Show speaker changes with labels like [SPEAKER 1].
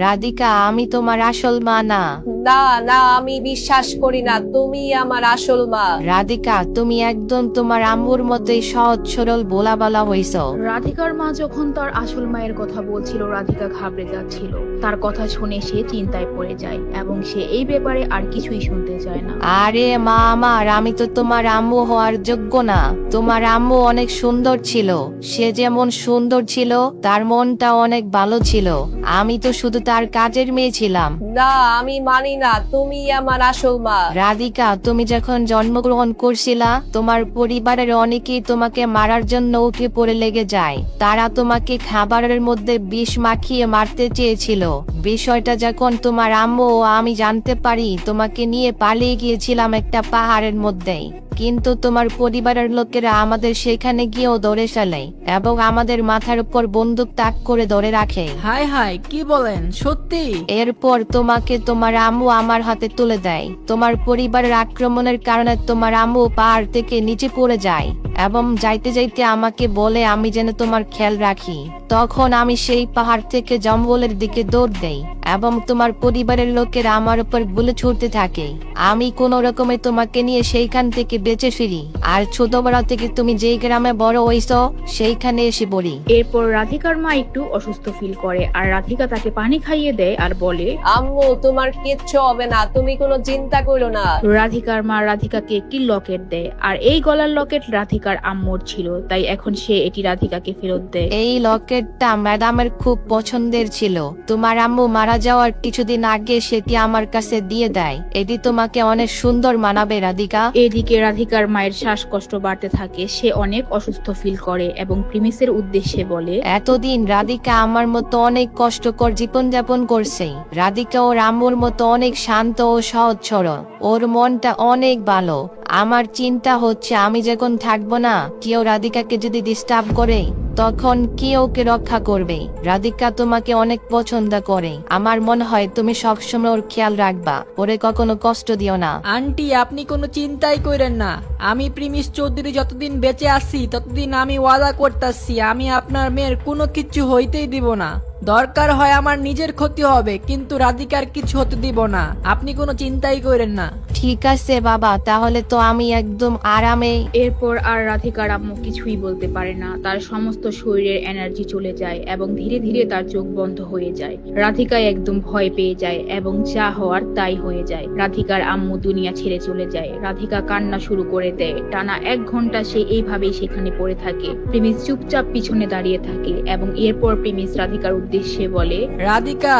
[SPEAKER 1] রাধিকা, আমি তোমার আসল মা না।
[SPEAKER 2] না না, আমি বিশ্বাস করি না তুমি আমার আসল মা।
[SPEAKER 1] রাধিকা, তুমি একদম তোমার আম্মুর মতোই সহজ সরল বোলা হইছো।
[SPEAKER 3] রাধিকার মা যখন তার আসল মায়ের কথা বলছিল, রাধিকা ঘাবড়ে যাচ্ছিল। তার কথা শুনে সে চিন্তায় পড়ে যায় এবং সে এই ব্যাপারে আর কিছুই শুনতে চায় না।
[SPEAKER 1] আরে মা আমার, আমি তো তোমার আম্মু হওয়ার যোগ্য না। তোমার আম্মু অনেক সুন্দর ছিল। সে যেমন সুন্দর ছিল, তার মনটা অনেক ভালো ছিল। আমি তো শুধু তার কাজের মেয়ে ছিলাম।
[SPEAKER 2] না, আমি মানি না তুমি আমার আসল মা।
[SPEAKER 1] রাধিকা, তুমি যখন জন্মগ্রহণ করছিলা, তোমার পরিবারের অনেকেই তোমাকে মারার জন্য উঠে পড়ে লেগে যায়। তারা তোমাকে খাবারের মধ্যে বিষ মাখিয়ে মারতে চেয়েছিল। বিষয়টা যখন তোমার আম্মু ও আমি জানতে পারি, তোমাকে নিয়ে পালিয়ে গিয়েছিলাম একটা পাহাড়ের মধ্যেই। কিন্তু তোমার পরিবারের লোকেরা আমাদের সেখানে গিয়েও ধরে ফেলে এবং আমাদের মাথার উপর বন্দুক তাক করে ধরে রাখে।
[SPEAKER 4] হায় হায়, কি বলেন, সত্যি?
[SPEAKER 1] এরপর তোমাকে তোমার আম্মু আমার হাতে তুলে দেয়। তোমার পরিবারের আক্রমণের কারণে তোমার আম্মু পাহাড় থেকে নিচে পড়ে যায় এবং যাইতে যাইতে আমাকে বলে আমি যেন তোমার খেয়াল রাখি। তখন আমি সেই পাহাড় থেকে জঙ্গলের দিকে দৌড় দেই এবং তোমার পরিবারের লোকেরা আমার উপর গুলি ছুটতে থাকে। আমি কোনো রকমে তোমাকে নিয়ে সেইখান থেকে বেঁচে ফিরি। আর ছোটবেলা থেকে তুমি যেই গ্রামে বড় হইছো, সেইখানে এসে পড়ি।
[SPEAKER 3] এরপর রাধিকার মা একটু অসুস্থ ফিল করে আর রাধিকা তাকে পানি খাইয়ে দেয় আর বলে,
[SPEAKER 2] আম্মু, তোমার কিচ্ছু হবে না, তুমি কোনো চিন্তা করো না।
[SPEAKER 3] রাধিকার মা রাধিকাকে একটি লকেট দেয় আর এই গলার লকেট রাধিকার আম্মুর ছিল, তাই এখন সে এটি রাধিকাকে ফেরত দেয়।
[SPEAKER 1] এই লকেটটা ম্যাডামের খুব পছন্দের ছিল। তোমার আম্মু মারা যাওয়ার কিছুদিন আগে সেটি আমার কাছে দিয়ে দেয়। এটি তোমাকে অনেক সুন্দর মানাবে রাধিকা।
[SPEAKER 3] এদিকে রাধিকার মায়ের শ্বাসকষ্ট বাড়তে থাকে। সে অনেক অসুস্থ ফিল করে এবং প্রিমিসের উদ্দেশ্যে বলে,
[SPEAKER 1] এতদিন রাধিকা আমার মতো অনেক কষ্টকর জীবনযাপন করছে। রাধিকা ওর আম্মুর মতো অনেক শান্ত ও সহজ সরল। ওর মনটা অনেক ভালো। আমার চিন্তা হচ্ছে আমি যখন থাকবো না, কেউ রাধিকাকে যদি ডিস্টার্ব করে, তখন কে ওকে রক্ষা করবে? রাধিকা তোমাকে অনেক পছন্দ করে। আমার মনে হয় তুমি সবসময় ওর খেয়াল রাখবা। ওরে কখনো কষ্ট দিও না।
[SPEAKER 4] আন্টি, আপনি কোনো চিন্তাই করেন না। আমি প্রিমিস চৌধুরী যতদিন বেঁচে আছি, ততদিন আমি ওয়াদা করতেছি আমি আপনার মেয়ের কোনো কিছু হইতেই দিব না। দরকার হয় আমার নিজের ক্ষতি হবে, কিন্তু রাধিকার কিছু হতে দিব না। আপনি কোনো চিন্তাই করেন না।
[SPEAKER 1] ঠিক আছে বাবা, তাহলে তো আমি একদম আরামে।
[SPEAKER 3] এরপর আর রাধিকার আম্মু কিছুই বলতে পারে না। তার সমস্ত শরীরের এনার্জি চলে যায় এবং ধীরে ধীরে তার চোখ বন্ধ হয়ে যায়। রাধিকা একদম ভয় পেয়ে যায় এবং যা হওয়ার তাই হয়ে যায়। রাধিকার আম্মু দুনিয়া ছেড়ে চলে যায়। রাধিকা কান্না শুরু করে দেয়। টানা 1 ঘন্টা সে এইভাবেই সেখানে পড়ে থাকে। প্রেমিস চুপচাপ পিছনে দাঁড়িয়ে থাকে এবং এরপর প্রেমিস রাধিকার উদ্দেশ্যে বলে,
[SPEAKER 4] রাধিকা,